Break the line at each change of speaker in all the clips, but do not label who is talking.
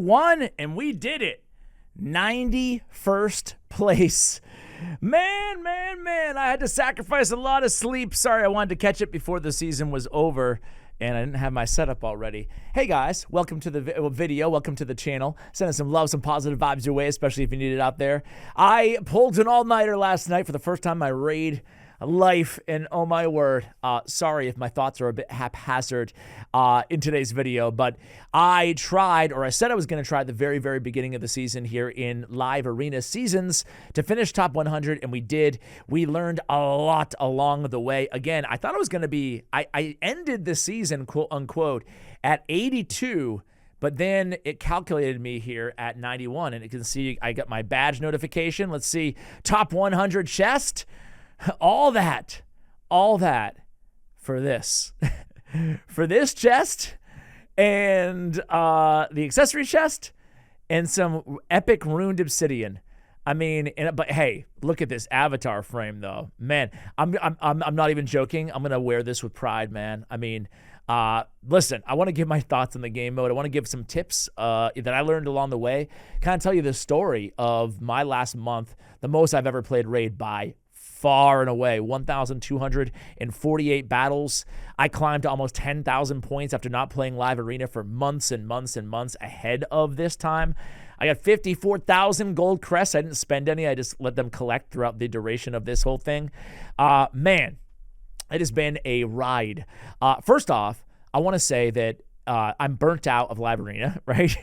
1, and we did it. 91st place. Man. I had to sacrifice a lot of sleep. Sorry, I wanted to catch it before the season was over, and I didn't have my setup already. Hey, guys. Welcome to the video. Welcome to the channel. Sending some love, some positive vibes your way, especially if you need it out there. I pulled an all-nighter last night for the first time in my raid life, and oh my word, sorry if my thoughts are a bit haphazard in today's video, but I said I was going to try at the very, very beginning of the season here in live arena seasons to finish top 100, and we did. We learned a lot along the way. Again, I thought it was going to be, I ended the season, quote unquote, at 82, but then it calculated me here at 91, and you can see I got my badge notification. Let's see, top 100 chest. All that for this, for this chest and the accessory chest and some epic runed obsidian. I mean, but hey, look at this avatar frame though, man. I'm not even joking. I'm gonna wear this with pride, man. I mean, listen, I want to give my thoughts on the game mode. I want to give some tips that I learned along the way. Kind of tell you the story of my last month, the most I've ever played raid by far and away, 1,248 battles. I climbed to almost 10,000 points after not playing live arena for months and months and months ahead of this time. I got 54,000 gold crests. I didn't spend any. I just let them collect throughout the duration of this whole thing. Man, it has been a ride. First off, I want to say that I'm burnt out of live arena, right?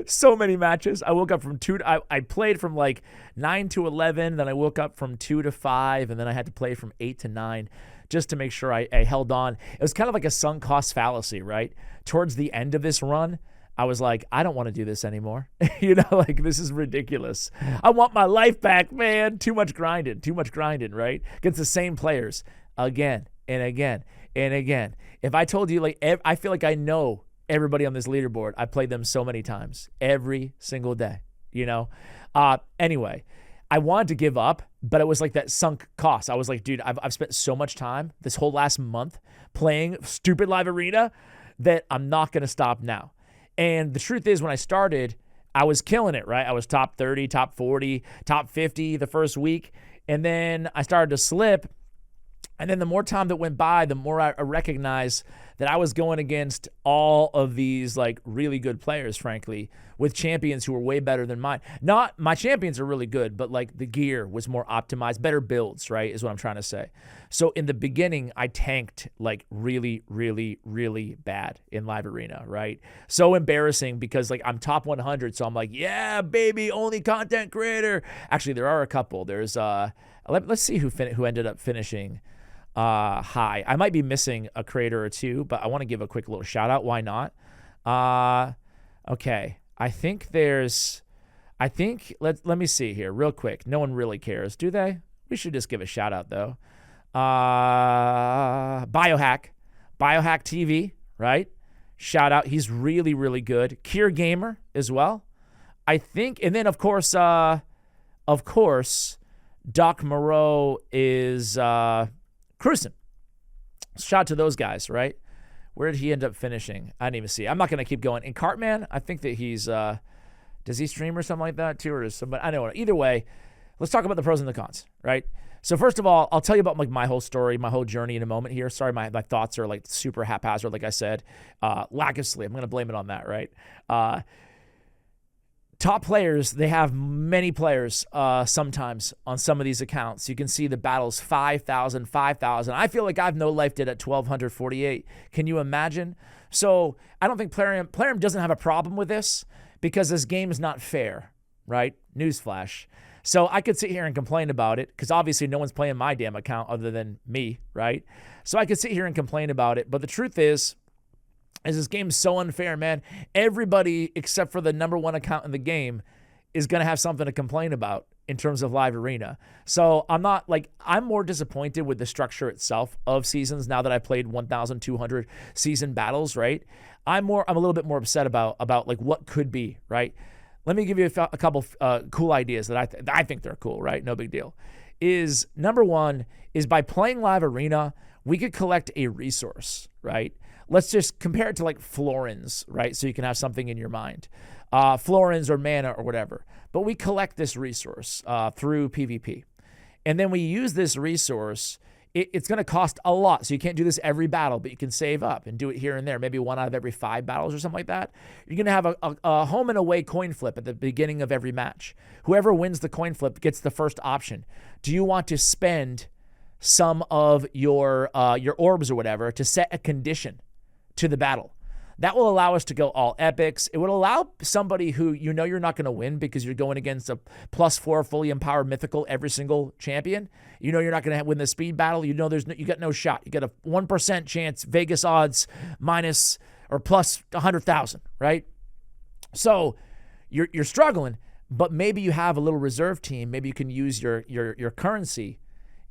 So many matches. I woke up from 2 to, I played from like 9 to 11, then I woke up from 2 to 5, and then I had to play from 8 to 9 just to make sure I held on. It was kind of like a sunk cost fallacy, right? Towards the end of this run, I was like, I don't want to do this anymore. Like this is ridiculous. I want my life back, man. Too much grinding, right? Against the same players again and again and again. If I told you, like, I feel like I know everybody on this leaderboard. I played them so many times, every single day, Anyway, I wanted to give up, but it was like that sunk cost. I was like, dude, I've spent so much time this whole last month playing stupid live arena that I'm not going to stop now. And the truth is, when I started, I was killing it, right? I was top 30, top 40, top 50 the first week. And then I started to slip. And then the more time that went by, the more I recognized that I was going against all of these like really good players, frankly, with champions who were way better than mine. Not my champions are really good, but like the gear was more optimized, better builds, right, is what I'm trying to say. So in the beginning, I tanked like really, really, really bad in live arena, right? So embarrassing because like I'm top 100, so I'm like, yeah, baby, only content creator. Actually, there are a couple. There's let's see who ended up finishing high. I might be missing a creator or two, but I want to give a quick little shout out. Why not? Okay. Let me see here real quick. No one really cares, do they? We should just give a shout out though. Biohack TV, right? Shout out. He's really, really good. Kier Gamer as well. I think, and then of course, Doc Moreau is, cruising. Shout out to those guys, right? Where did he end up finishing? I didn't even see. I'm not going to keep going. And Cartman, I think that he's, does he stream or something like that too? Or is somebody, I don't know. Either way, let's talk about the pros and the cons, right? So first of all, I'll tell you about like my whole story, my whole journey in a moment here. Sorry, my thoughts are like super haphazard, like I said. Lack of sleep. I'm going to blame it on that, right? Top players, they have many players sometimes on some of these accounts. You can see the battles 5,000, 5,000. I feel like I've no life did at 1,248. Can you imagine? So I don't think Plarium doesn't have a problem with this because this game is not fair, right? Newsflash. So I could sit here and complain about it because obviously no one's playing my damn account other than me, right? So I could sit here and complain about it. But the truth is this game is so unfair, man. Everybody except for the #1 account in the game is going to have something to complain about in terms of live arena. So I'm more disappointed with the structure itself of seasons now that I played 1,200 season battles, right? I'm a little bit more upset about like what could be, right? Let me give you a couple cool ideas that I think they're cool, right? No big deal. Is #1 is by playing live arena, we could collect a resource, right? let's just compare it to like florins, right? So you can have something in your mind. Florins or mana or whatever. But we collect this resource through PvP. And then we use this resource. It's going to cost a lot. So you can't do this every battle, but you can save up and do it here and there, maybe 1 out of every 5 battles or something like that. You're going to have a home and away coin flip at the beginning of every match. Whoever wins the coin flip gets the first option. Do you want to spend some of your orbs or whatever to set a condition to the battle? That will allow us to go all epics. It would allow somebody who you know you're not going to win because you're going against a +4 fully empowered mythical every single champion. You know you're not going to win the speed battle. You know you got no shot. You got a 1% chance, Vegas odds minus or plus 100,000, right? So you're struggling, but maybe you have a little reserve team. Maybe you can use your currency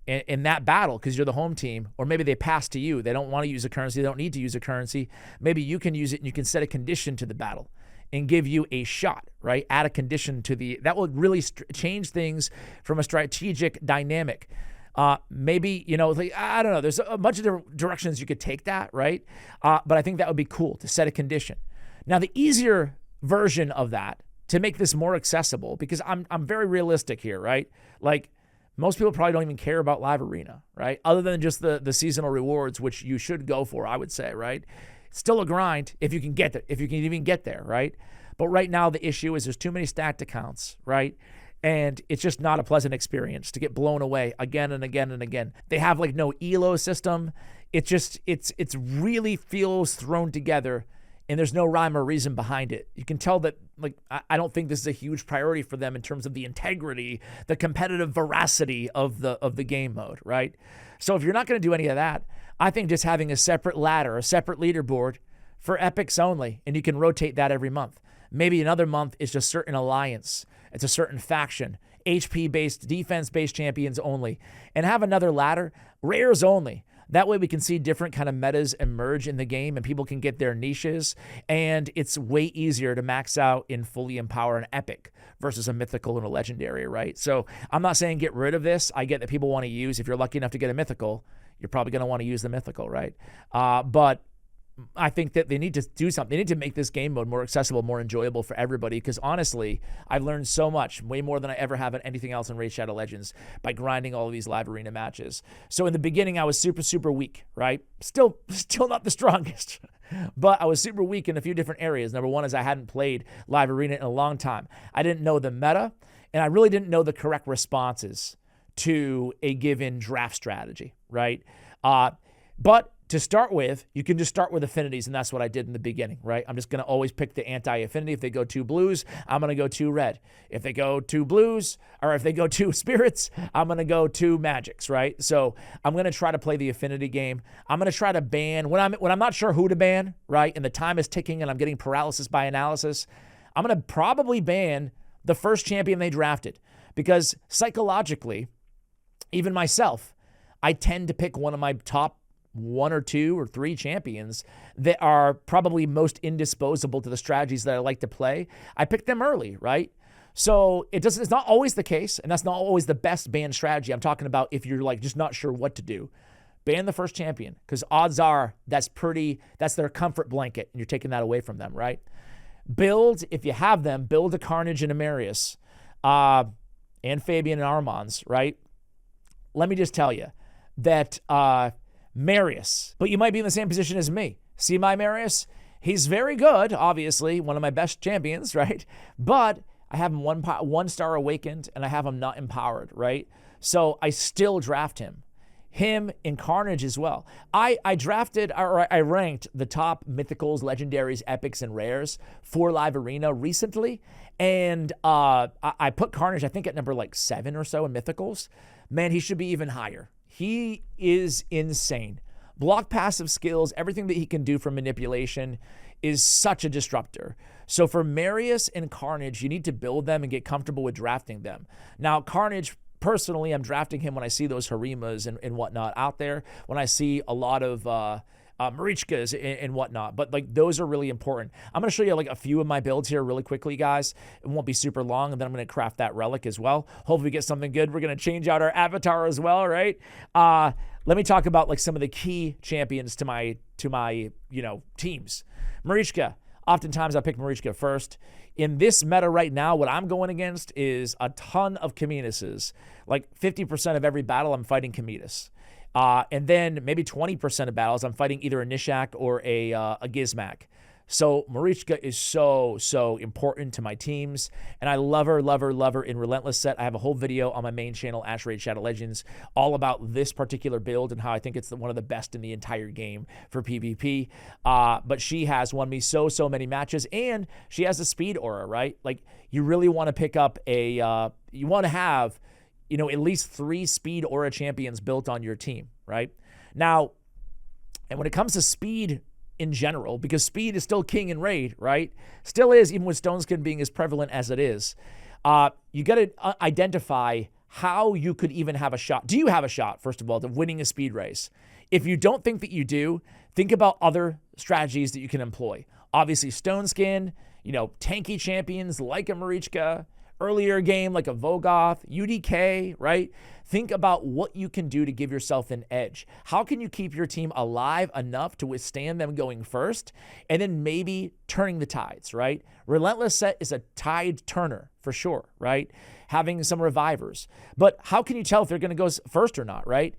in that battle because you're the home team, or maybe they pass to you. They don't want to use a currency. They don't need to use a currency. Maybe you can use it and you can set a condition to the battle and give you a shot, right? Add a condition to that will really change things from a strategic dynamic. Maybe, like, I don't know. There's a bunch of different directions you could take that, right? But I think that would be cool to set a condition. Now, the easier version of that to make this more accessible, because I'm very realistic here, right? Like, most people probably don't even care about Live Arena, right? Other than just the seasonal rewards, which you should go for, I would say, right? It's still a grind if you can get there, if you can even get there, right? But right now the issue is there's too many stacked accounts, right? And it's just not a pleasant experience to get blown away again and again and again. They have like no ELO system. It's really feels thrown together, and there's no rhyme or reason behind it. You can tell that, like, I don't think this is a huge priority for them in terms of the integrity, the competitive veracity of the game mode, right? So if you're not going to do any of that, I think just having a separate ladder, a separate leaderboard for epics only, and you can rotate that every month. Maybe another month is just certain alliance. It's a certain faction, HP-based, defense-based champions only, and have another ladder, rares only. That way we can see different kind of metas emerge in the game and people can get their niches, and it's way easier to max out in fully empower an epic versus a mythical and a legendary, right? So I'm not saying get rid of this. I get that people want to use, if you're lucky enough to get a mythical, you're probably going to want to use the mythical, right? But I think that they need to do something. They need to make this game mode more accessible, more enjoyable for everybody. Because honestly, I've learned so much, way more than I ever have in anything else in Raid Shadow Legends, by grinding all of these live arena matches. So in the beginning, I was super, super weak, right? Still not the strongest, but I was super weak in a few different areas. Number one is I hadn't played live arena in a long time. I didn't know the meta, and I really didn't know the correct responses to a given draft strategy, right? But to start with, you can just start with affinities, and that's what I did in the beginning, right? I'm just going to always pick the anti-affinity. If they go 2 blues, I'm going to go 2 red. If they go 2 blues, or if they go 2 spirits, I'm going to go 2 magics, right? So I'm going to try to play the affinity game. I'm going to try to ban, when I'm not sure who to ban, right, and the time is ticking and I'm getting paralysis by analysis, I'm going to probably ban the first champion they drafted, because psychologically, even myself, I tend to pick one of my top 1 or 2 or 3 champions that are probably most indisposable to the strategies that I like to play. I pick them early, right? So it's not always the case, and that's not always the best ban strategy. I'm talking about if you're like just not sure what to do. Ban the first champion, because odds are that's their comfort blanket, and you're taking that away from them, right? Build, if you have them, build a Carnage and a Marius, and Fabian and Armands, right? Let me just tell you that Marius, but you might be in the same position as me. See my Marius? He's very good, obviously, one of my best champions, right? But I have him 1 star awakened, and I have him not empowered, right? So I still draft him. Him in Carnage as well. I ranked the top mythicals, legendaries, epics, and rares for Live Arena recently, and I put Carnage, I think, at number like 7 or so in mythicals. Man, he should be even higher. He is insane. Block passive skills, everything that he can do for manipulation is such a disruptor. So for Marius and Carnage, you need to build them and get comfortable with drafting them. Now, Carnage, personally, I'm drafting him when I see those Harimas and whatnot out there, when I see a lot of Marichkas and whatnot, but like those are really important. I'm going to show you like a few of my builds here really quickly, guys. It won't be super long, and then I'm going to craft that relic as well. Hopefully we get something good. We're going to change out our avatar as well, right? let me talk about like some of the key champions to my teams. Marichka. Oftentimes I pick Marichka first. In this meta right now, what I'm going against is a ton of Kaminuses. Like 50% of every battle, I'm fighting Kamitas. And then maybe 20% of battles, I'm fighting either a Nishak or a Gizmak. So Marichka is so important to my teams, and I love her in Relentless Set. I have a whole video on my main channel, Ash Raid Shadow Legends, all about this particular build and how I think it's one of the best in the entire game for PvP. But she has won me so many matches, and she has a speed aura, right? Like, you really want to pick up you want to have, at least 3 speed aura champions built on your team, right? Now, and when it comes to speed in general, because speed is still king in Raid, right? Still is, even with Stoneskin being as prevalent as it is. You got to identify how you could even have a shot. Do you have a shot, first of all, of winning a speed race? If you don't think that you do, think about other strategies that you can employ. Obviously, Stoneskin, tanky champions like a Marichka, earlier game like a Vogoth, UDK, right? Think about what you can do to give yourself an edge. How can you keep your team alive enough to withstand them going first and then maybe turning the tides, right? Relentless Set is a tide turner for sure, right? Having some revivers. But how can you tell if they're going to go first or not, right?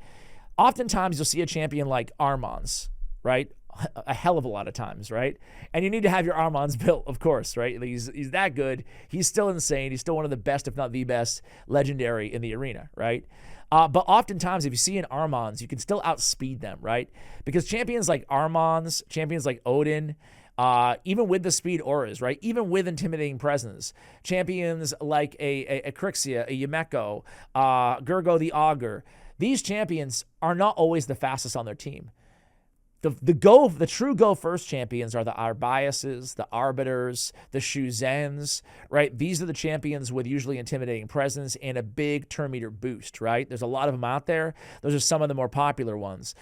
Oftentimes you'll see a champion like Armans, right? A hell of a lot of times, right? And you need to have your Armans built, of course, right? He's that good. He's still insane. He's still one of the best, if not the best, legendary in the arena, right? But oftentimes, if you see an Armans, you can still outspeed them, right? Because champions like Armans, champions like Odin, even with the speed auras, right? Even with intimidating presence, champions like a Crixia, a Yumeko, Gurgo the Augur, these champions are not always the fastest on their team. The true go first champions are the Arbiases, the Arbiters, the Shuzens, right? These are the champions with usually intimidating presence and a big turn meter boost, right? There's a lot of them out there. Those are some of the more popular ones.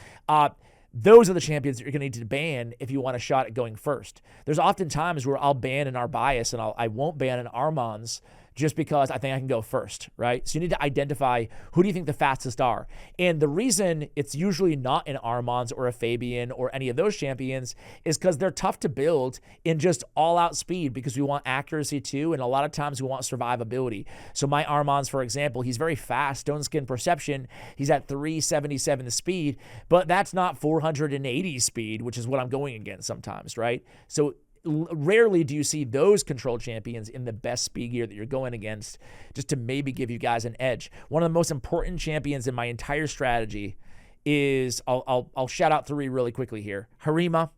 Those are the champions that you're going to need to ban if you want a shot at going first. There's often times where I'll ban an Arbias and I won't ban an Armans just because I think I can go first, right? So you need to identify who do you think the fastest are. And the reason it's usually not an Armans or a Fabian or any of those champions is because they're tough to build in just all-out speed because we want accuracy too, and a lot of times we want survivability. So my Armans, for example, he's very fast, Stone Skin Perception, he's at 377 speed, but that's not 480 speed, which is what I'm going against sometimes, right? So rarely do you see those control champions in the best speed gear that you're going against just to maybe give you guys an edge. One of the most important champions in my entire strategy is, I'll shout out 3 really quickly here. Harima.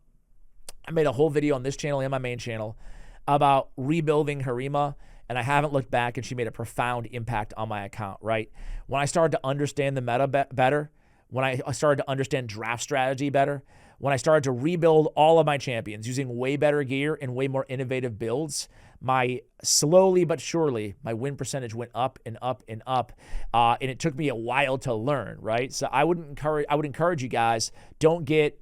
I made a whole video on this channel and my main channel about rebuilding Harima, and I haven't looked back, and she made a profound impact on my account, right? When I started to understand the meta better, when I started to understand draft strategy better, when I started to rebuild all of my champions using way better gear and way more innovative builds, slowly but surely, my win percentage went up and up and up. And it took me a while to learn, right? So I would encourage you guys, don't get,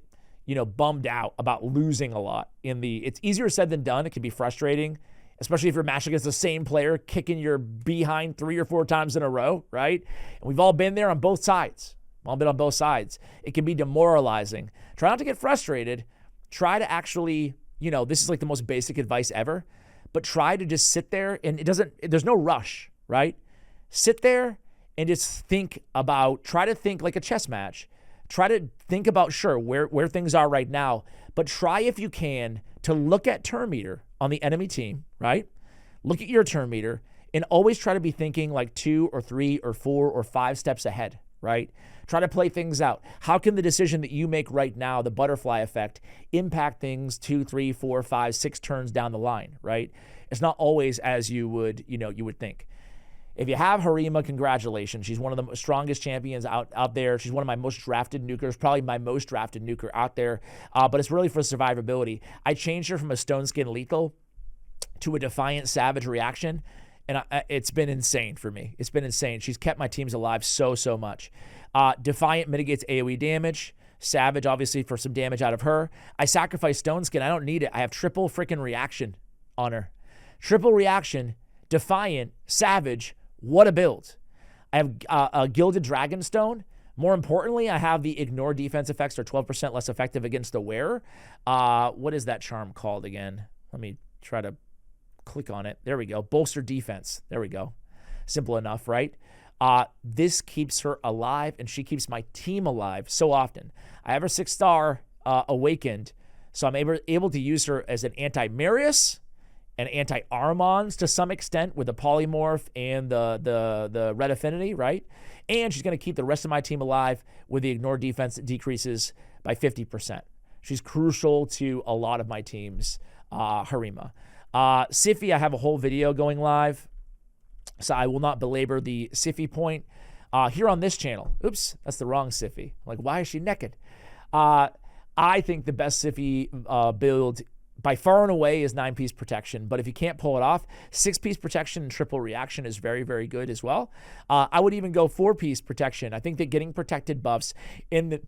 bummed out about losing a lot it's easier said than done. It can be frustrating, especially if you're matching against the same player, kicking your behind 3 or 4 times in a row, right? And we've all been there on both sides. I've been on both sides. It can be demoralizing. Try not to get frustrated. Try to actually, this is like the most basic advice ever, but try to just sit there, and there's no rush, right? Sit there and just try to think like a chess match. Try to think about, sure, where things are right now, but try if you can to look at turn meter on the enemy team, right? Look at your turn meter and always try to be thinking like 2 or 3 or 4 or 5 steps ahead, right? Try to play things out. How can the decision that you make right now, the butterfly effect, impact things 2, 3, 4, 5, 6 turns down the line, right? It's not always as you would think. If you have Harima, congratulations. She's one of the strongest champions out there. She's one of my most drafted nukers, probably my most drafted nuker out there. But it's really for survivability. I changed her from a Stone Skin Lethal to a Defiant Savage Reaction, and it's been insane for me. It's been insane. She's kept my teams alive so much. Defiant mitigates AoE damage. Savage, obviously, for some damage out of her. I sacrifice Stone Skin. I don't need it. I have triple freaking reaction on her. Triple reaction, Defiant, Savage. What a build. I have a Gilded Dragonstone, More importantly, I have the ignore defense effects are 12% less effective against the wearer. What is that charm called again? Let me try to click on it. There we go. Bolster defense. There we go. Simple enough, right? This keeps her alive, and she keeps my team alive so often. I have her 6-star awakened, so I'm able to use her as an anti-Marius and anti-Armons to some extent with the polymorph and the red affinity, right? And she's going to keep the rest of my team alive with the ignore defense that decreases by 50%. She's crucial to a lot of my teams, Harima. Siphi, I have a whole video going live, so I will not belabor the Siphi point here on this channel. Oops, that's the wrong Siphi. Like, why is she naked? I think the best Siphi build by far and away is 9-piece protection, but if you can't pull it off, 6-piece protection and triple reaction is very, very good as well. I would even go 4-piece protection. I think that getting protected buffs in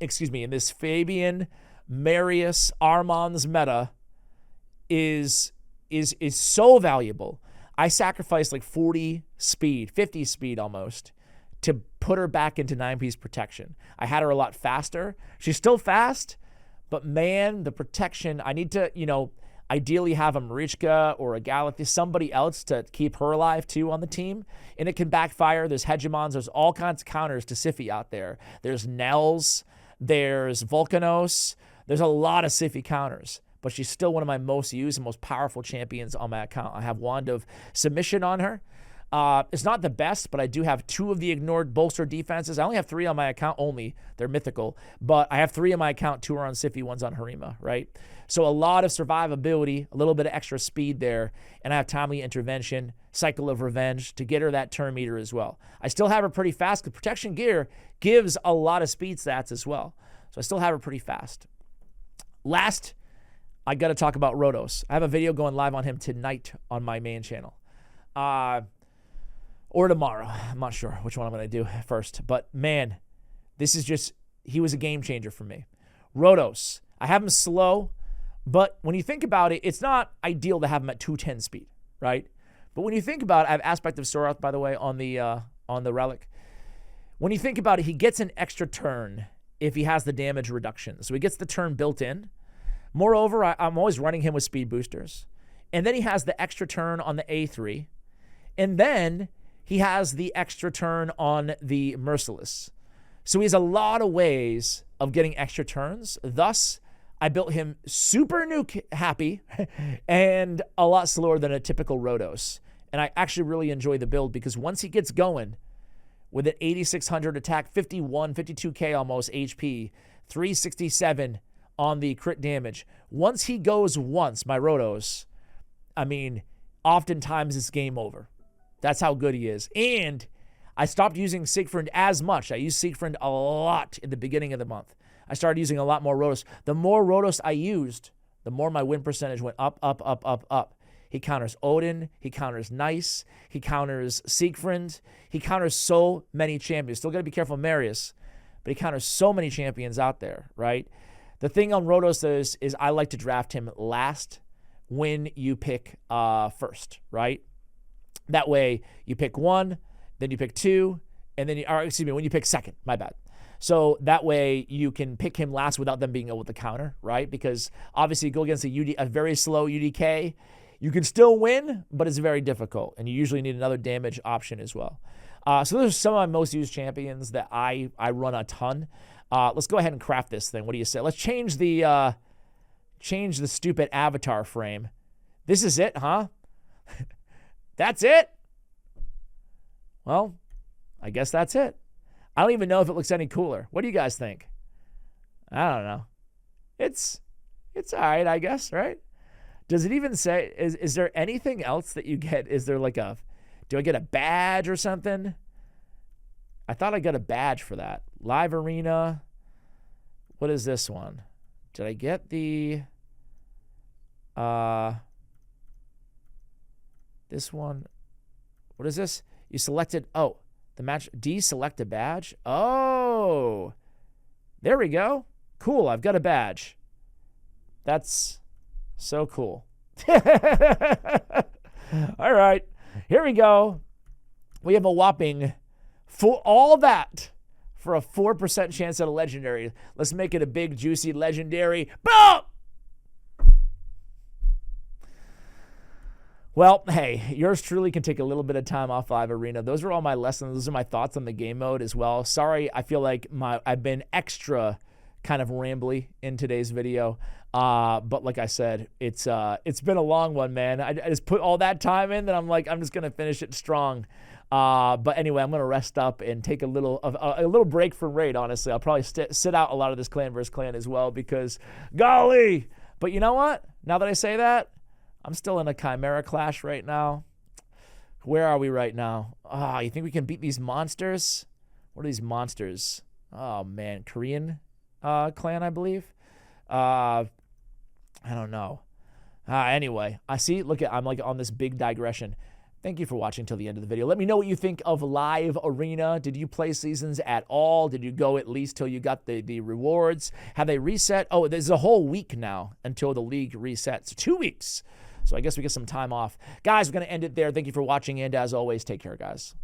this Fabian, Marius, Armons meta is so valuable. I sacrificed like 40 speed, 50 speed almost, to put her back into 9-piece protection. I had her a lot faster. She's still fast, but man, the protection, I need to, ideally have a Marichka or a Galaxy, somebody else to keep her alive too on the team. And it can backfire. There's Hegemons. There's all kinds of counters to Siphi out there. There's Nels. There's Volcanos. There's a lot of Siphi counters, but she's still one of my most used and most powerful champions on my account. I have Wand of Submission on her. It's not the best, but I do have 2 of the ignored bolster defenses. I only have 3 on my account only. They're mythical, but I have 3 on my account. 2 are on Siphi, 1's on Harima, right? So a lot of survivability, a little bit of extra speed there, and I have Timely Intervention, Cycle of Revenge to get her that turn meter as well. I still have her pretty fast because Protection Gear gives a lot of speed stats as well. So I still have her pretty fast. Last, I got to talk about Rotos. I have a video going live on him tonight on my main channel. Or tomorrow. I'm not sure which one I'm going to do first. But man, he was a game changer for me. Rotos. I have him slow, but when you think about it, it's not ideal to have him at 210 speed, right? But when you think about it, I have Aspect of Soroth, by the way, on the relic. When you think about it, he gets an extra turn if he has the damage reduction. So he gets the turn built in. Moreover, I'm always running him with speed boosters. And then he has the extra turn on the A3. And then he has the extra turn on the Merciless. So he has a lot of ways of getting extra turns. Thus, I built him super nuke happy and a lot slower than a typical Rotos. And I actually really enjoy the build because once he gets going with an 8,600 attack, 52K almost HP, 367 on the crit damage. Once he goes once, my Rotos, I mean, oftentimes it's game over. That's how good he is. And I stopped using Siegfried as much. I used Siegfried a lot in the beginning of the month. I started using a lot more Rotos. The more Rotos I used, the more my win percentage went up, up, up, up, up. He counters Odin. He counters Nice. He counters Siegfried. He counters so many champions. Still got to be careful of Marius, but he counters so many champions out there, right? The thing on Rotos is I like to draft him last when you pick first, right? That way you pick 1, then you pick 2, and then when you pick second, my bad. So that way you can pick him last without them being able to counter, right? Because obviously you go against a very slow UDK, you can still win, but it's very difficult, and you usually need another damage option as well. So those are some of my most used champions that I run a ton. Let's go ahead and craft this thing. What do you say? Let's change the stupid avatar frame. This is it, huh? That's it? Well, I guess that's it. I don't even know if it looks any cooler. What do you guys think? I don't know. It's all right, I guess, right? Does it even say, is there anything else that you get? Is there like do I get a badge or something? I thought I got a badge for that. Live Arena. What is this one? Did I get the, this one? What is this? You selected, the match, deselect a badge. Oh, there we go. Cool, I've got a badge. That's so cool. All right, here we go. We have a whopping, for all that, for a 4% chance at a legendary. Let's make it a big, juicy legendary. Boom! Well, hey, yours truly can take a little bit of time off Live Arena. Those are all my lessons. Those are my thoughts on the game mode as well. Sorry, I feel like I've been extra kind of rambly in today's video. But like I said, it's been a long one, man. I just put all that time in that I'm like, I'm just going to finish it strong. But anyway, I'm going to rest up and take a little break from Raid, honestly. I'll probably sit out a lot of this clan versus clan as well because, golly. But you know what? Now that I say that, I'm still in a Chimera clash right now. Where are we right now? You think we can beat these monsters? What are these monsters? Oh, man. Korean clan, I believe. I don't know. Anyway, I'm like on this big digression. Thank you for watching till the end of the video. Let me know what you think of Live Arena. Did you play seasons at all? Did you go at least till you got the rewards? Have they reset? Oh, there's a whole week now until the league resets. 2 weeks. So I guess we get some time off. Guys, we're going to end it there. Thank you for watching, and as always, take care, guys.